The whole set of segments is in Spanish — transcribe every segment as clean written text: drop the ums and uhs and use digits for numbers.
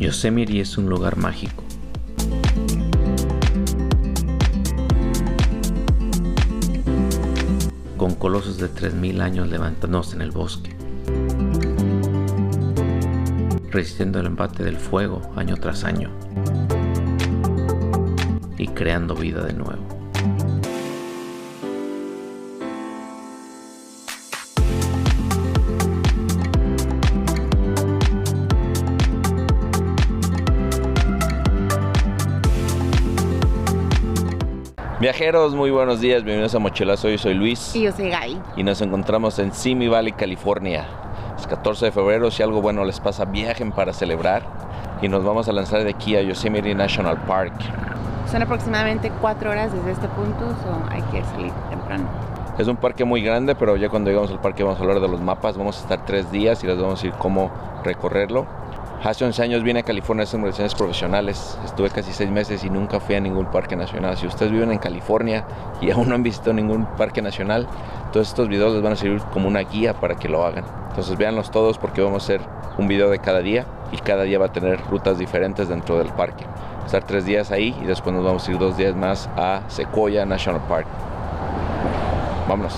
Yosemite es un lugar mágico. Con colosos de 3000 años levantándose en el bosque, resistiendo el embate del fuego año tras año y creando vida de nuevo. Viajeros, muy buenos días, bienvenidos a Mochilazo. Yo soy Luis. Y yo soy Gaby. Y nos encontramos en Simi Valley, California. Es 14 de febrero, si algo bueno les pasa, viajen para celebrar. Y nos vamos a lanzar de aquí a Yosemite National Park. Son aproximadamente 4 horas desde este punto, hay que salir temprano. Es un parque muy grande, pero ya cuando llegamos al parque vamos a hablar de los mapas. Vamos a estar 3 días y les vamos a decir cómo recorrerlo. Hace 11 años vine a California a hacer inversiones profesionales. Estuve casi 6 meses y nunca fui a ningún parque nacional. Si ustedes viven en California y aún no han visitado ningún parque nacional, todos estos videos les van a servir como una guía para que lo hagan. Entonces véanlos todos porque vamos a hacer un video de cada día y cada día va a tener rutas diferentes dentro del parque. Estar 3 días ahí y después nos vamos a ir 2 días más a Sequoia National Park. Vámonos.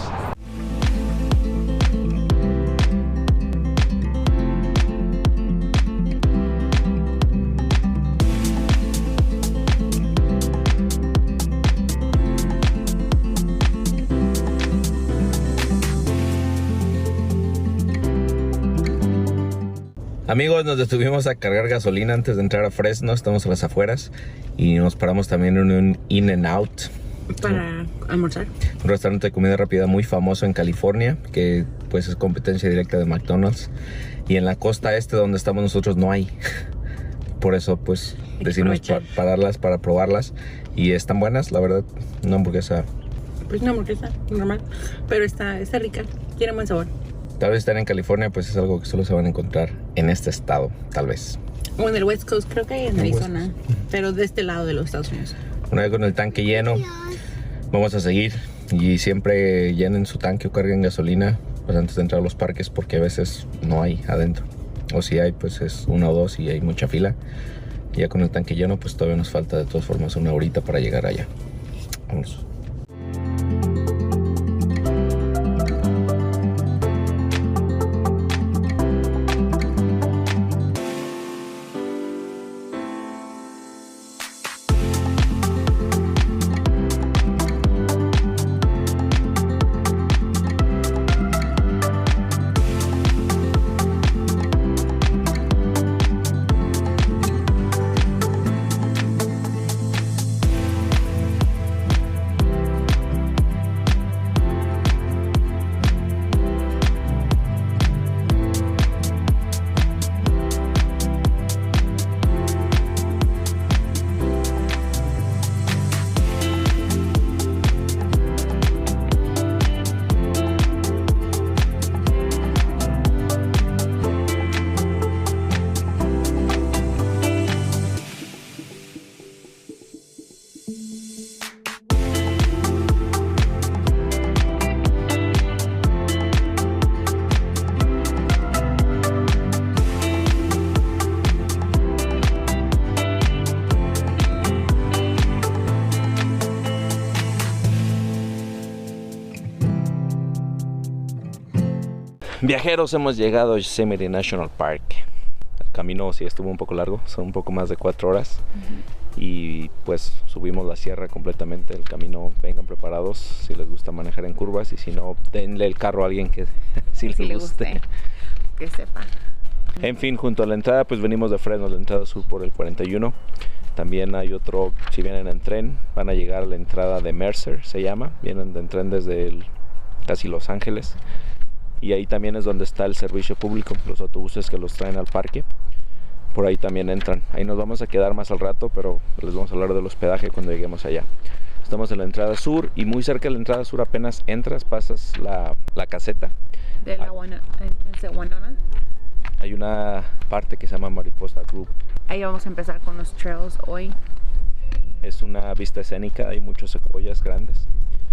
Amigos, nos detuvimos a cargar gasolina antes de entrar a Fresno. Estamos a las afueras y nos paramos también en un In-N-Out para almorzar. Un restaurante de comida rápida muy famoso en California, que pues es competencia directa de McDonald's. Y en la costa este donde estamos nosotros no hay. Por eso pues decidimos pararlas para probarlas. Y están buenas, la verdad. Una hamburguesa. Pues una hamburguesa normal, pero está rica, tiene buen sabor. Tal vez estar en California pues es algo que solo se van a encontrar en este estado, tal vez. O en el West Coast, creo que hay en Arizona, pero de este lado de los Estados Unidos. Una vez con el tanque lleno, vamos a seguir. Y siempre llenen su tanque o carguen gasolina pues antes de entrar a los parques, porque a veces no hay adentro. O si hay, pues es 1 o 2 y hay mucha fila. Y ya con el tanque lleno, pues todavía nos falta de todas formas 1 horita para llegar allá. Vamos. Viajeros, hemos llegado a Yosemite National Park. El camino sí estuvo un poco largo, son un poco más de 4 horas. Y pues subimos la sierra completamente. El camino, vengan preparados si les gusta manejar en curvas, y si no, denle el carro a alguien que sí le guste, que sepa. En fin, junto a la entrada pues venimos de Fresno, la entrada sur por el 41. También hay otro, si vienen en tren, van a llegar a la entrada de Mercer, se llama. Vienen en tren desde casi Los Ángeles. Y ahí también es donde está el servicio público, los autobuses que los traen al parque. Por ahí también entran. Ahí nos vamos a quedar más al rato, pero les vamos a hablar del hospedaje cuando lleguemos allá. Estamos en la entrada sur y muy cerca de la entrada sur apenas entras, pasas la caseta. De la Winona. Hay una parte que se llama Mariposa Group. Ahí vamos a empezar con los trails hoy. Es una vista escénica, hay muchos secuoyas grandes.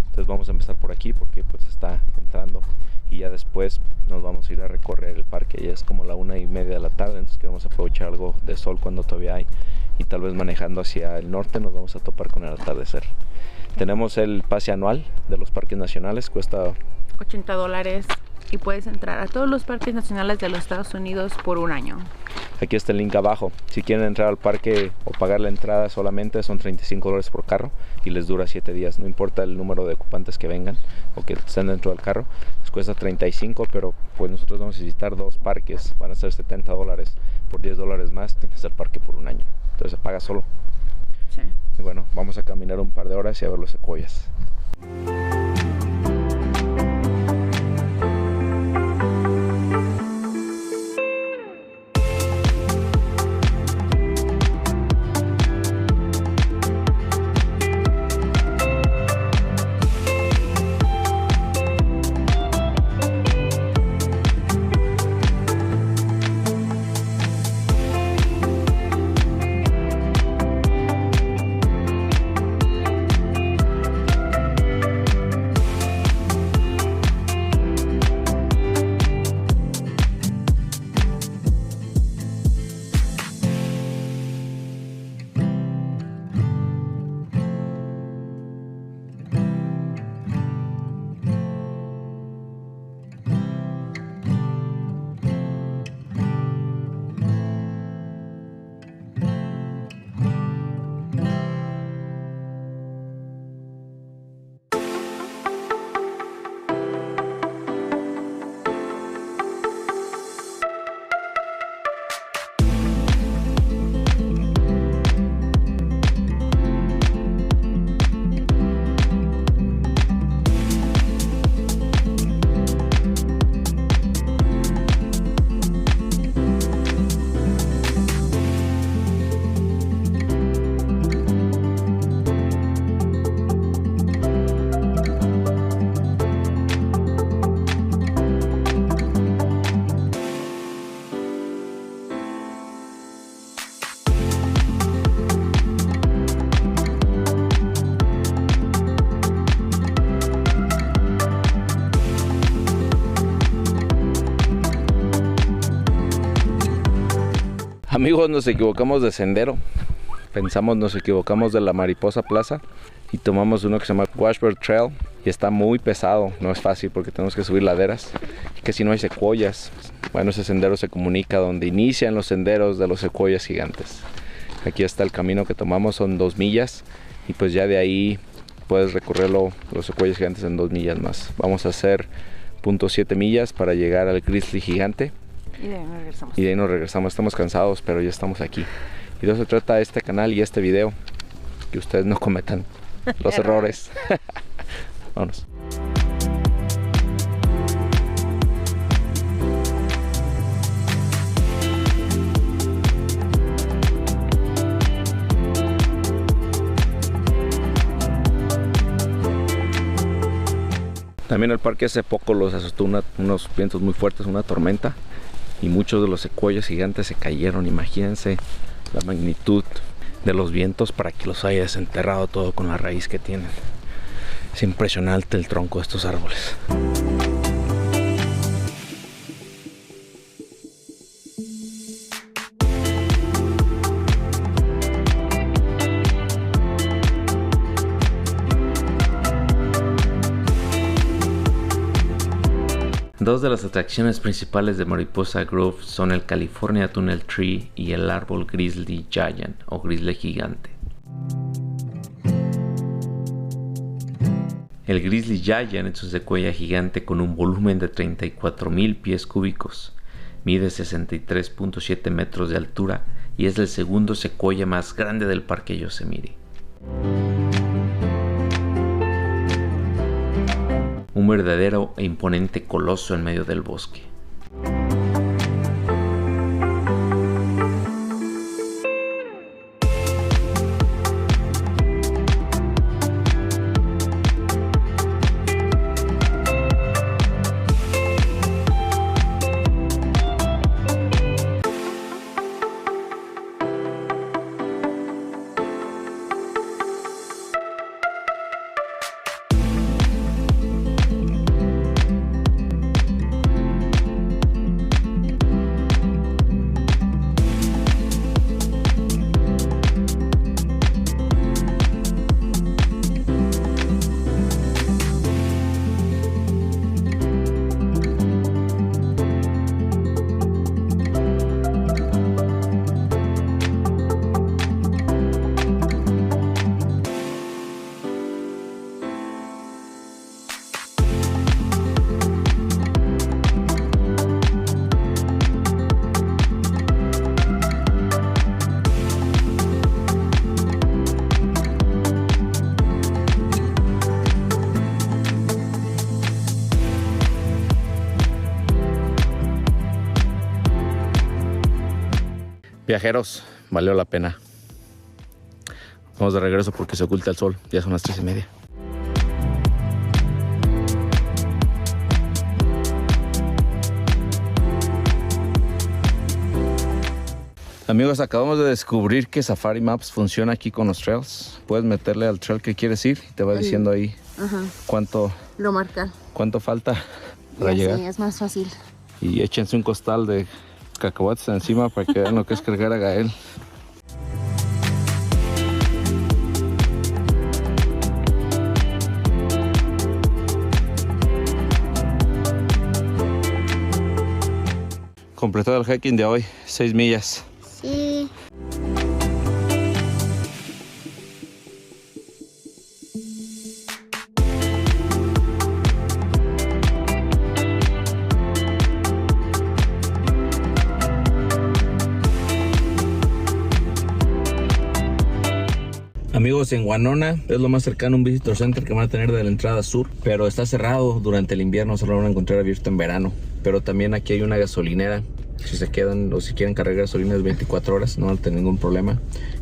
Entonces vamos a empezar por aquí porque pues está entrando. y ya después nos vamos a ir a recorrer el parque. Ya es como la 1:30 de la tarde, entonces queremos aprovechar algo de sol cuando todavía hay, y tal vez manejando hacia el norte nos vamos a topar con el atardecer. Tenemos el pase anual de los parques nacionales, cuesta $80 y puedes entrar a todos los parques nacionales de los Estados Unidos por un año. Aquí está el link abajo. Si quieren entrar al parque o pagar la entrada solamente, son $35 por carro y les dura 7 días. No importa el número de ocupantes que vengan o que estén dentro del carro, les cuesta 35, pero pues nosotros vamos a visitar 2 parques, van a ser $70. Por $10 más tienes el parque por un año. Entonces se paga solo. Sí. Y bueno, vamos a caminar un par de horas y a ver los secuoyas. Amigos, nos equivocamos de sendero. Pensamos nos equivocamos de la Mariposa Plaza y tomamos uno que se llama Washburn Trail y está muy pesado, no es fácil porque tenemos que subir laderas y casi no hay secuoyas. Bueno, ese sendero se comunica donde inician los senderos de los secuoyas gigantes. Aquí está el camino que tomamos, son 2 millas y pues ya de ahí puedes recorrerlo, los secuoyas gigantes, en 2 millas más. Vamos a hacer 0.7 millas para llegar al Grizzly gigante. Y de ahí nos regresamos. Y de ahí nos regresamos, estamos cansados, pero ya estamos aquí. Y de eso se trata este canal y este video, que ustedes no cometan los errores. Vámonos. También el parque hace poco los asustó unos vientos muy fuertes, una tormenta, y muchos de los secuoyas gigantes se cayeron. Imagínense la magnitud de los vientos para que los haya desenterrado todo con la raíz que tienen. Es impresionante el tronco de estos árboles. Dos de las atracciones principales de Mariposa Grove son el California Tunnel Tree y el árbol Grizzly Giant o Grizzly gigante. El Grizzly Giant es un secuoya gigante con un volumen de 34,000 pies cúbicos, mide 63.7 metros de altura y es el segundo secuoya más grande del Parque Yosemite. Un verdadero e imponente coloso en medio del bosque. Viajeros, valió la pena. Vamos de regreso porque se oculta el sol. Ya son las 3:30. Amigos, acabamos de descubrir que Safari Maps funciona aquí con los trails. Puedes meterle al trail que quieres ir y te va diciendo ahí cuánto lo marca. Cuánto falta para llegar. Sí, es más fácil. Y échense un costal de cacahuates encima para que vean lo que es cargar a Gael. Completado el hiking de hoy, 6 millas. Sí. Amigos, en Winona es lo más cercano a un visitor center que van a tener de la entrada sur, pero está cerrado durante el invierno, solo lo van a encontrar abierto en verano. Pero también aquí hay una gasolinera, si se quedan o si quieren cargar gasolina es 24 horas, no van a tener ningún problema.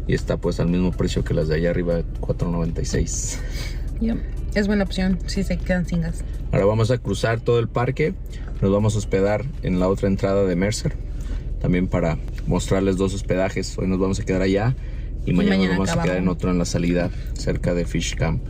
Y está pues al mismo precio que las de allá arriba, $4.96. Yep. Es buena opción si se quedan sin gas. Ahora vamos a cruzar todo el parque, nos vamos a hospedar en la otra entrada de Mercer, también para mostrarles 2 hospedajes. Hoy nos vamos a quedar allá. Y mañana nos vamos a quedar en otro en la salida, cerca de Fish Camp.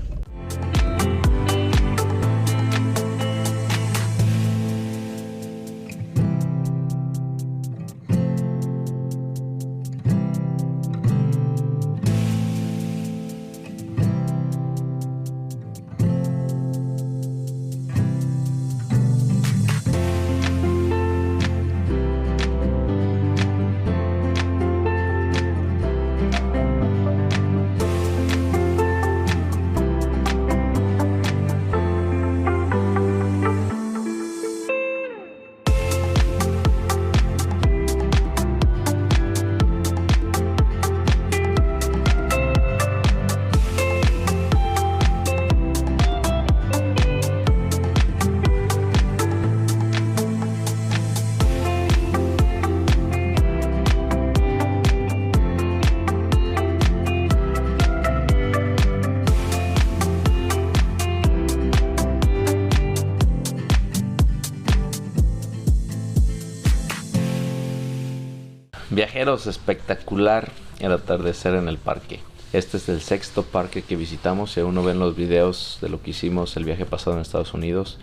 Viajeros, espectacular el atardecer en el parque. Este es el 6º parque que visitamos. Si aún no ven los videos de lo que hicimos el viaje pasado en Estados Unidos,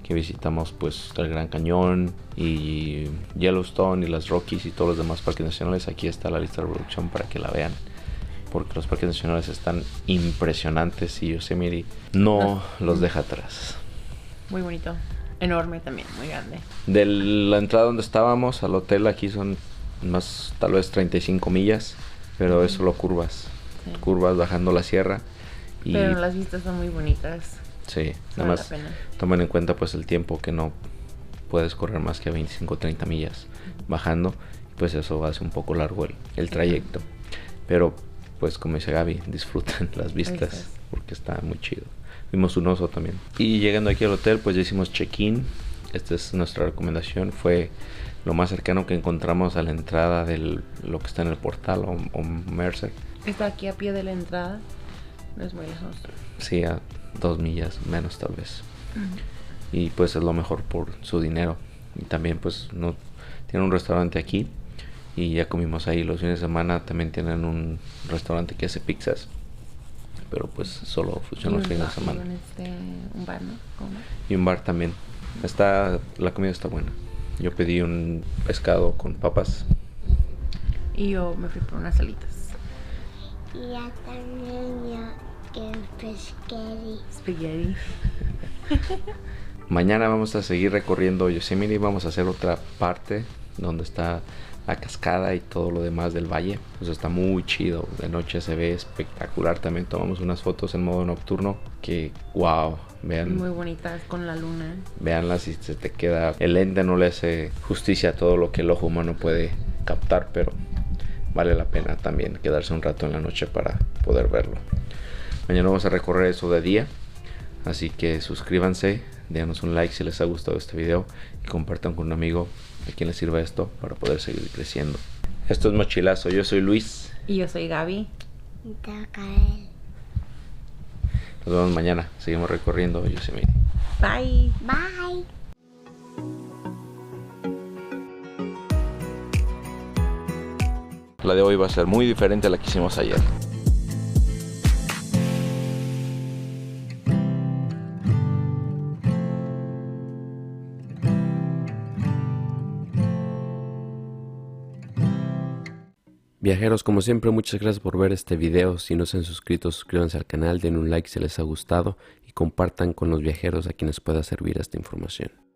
que visitamos pues el Gran Cañón y Yellowstone y las Rockies y todos los demás parques nacionales, aquí está la lista de reproducción para que la vean, porque los parques nacionales están impresionantes y Yosemite no los deja atrás. Muy bonito, enorme también, muy grande. De la entrada donde estábamos al hotel aquí son más tal vez 35 millas, pero es solo curvas, curvas bajando la sierra. Pero las vistas son muy bonitas. Sí, nada más tomen en cuenta pues el tiempo, que no puedes correr más que 25 o 30 millas bajando, pues eso hace un poco largo el trayecto. Pero pues como dice Gaby, disfruten las vistas porque está muy chido. Vimos un oso también. Y llegando aquí al hotel pues ya hicimos check-in. Esta es nuestra recomendación, fue lo más cercano que encontramos a la entrada de lo que está en el portal o Mercer. Está aquí a pie de la entrada, no es muy lejos. Sí, a 2 millas menos tal vez. Y pues es lo mejor por su dinero. Y también pues no tiene un restaurante aquí y ya comimos ahí. Los fines de semana también tienen un restaurante que hace pizzas, pero pues solo funciona los fines de semana. Un bar, ¿no? Y un bar también. La comida está buena. Yo pedí un pescado con papas. Y yo me fui por unas alitas. Y ya también yo el Spaghetti. Mañana vamos a seguir recorriendo Yosemite y vamos a hacer otra parte donde está la cascada y todo lo demás del valle. Pues está muy chido. De noche se ve espectacular. También tomamos unas fotos en modo nocturno que wow. Vean, muy bonitas con la luna. Veanlas y se te queda. El lente no le hace justicia a todo lo que el ojo humano puede captar, pero vale la pena también quedarse un rato en la noche para poder verlo. Mañana vamos a recorrer eso de día, así que suscríbanse, déjanos un like si les ha gustado este video y compartan con un amigo a quien les sirva esto para poder seguir creciendo. Esto es Mochilazo, yo soy Luis. Y yo soy Gaby. Tacael. Nos vemos mañana, seguimos recorriendo Yosemite. Bye. Bye. La de hoy va a ser muy diferente a la que hicimos ayer. Viajeros, como siempre, muchas gracias por ver este video. Si no se han suscrito, suscríbanse al canal, den un like si les ha gustado y compartan con los viajeros a quienes pueda servir esta información.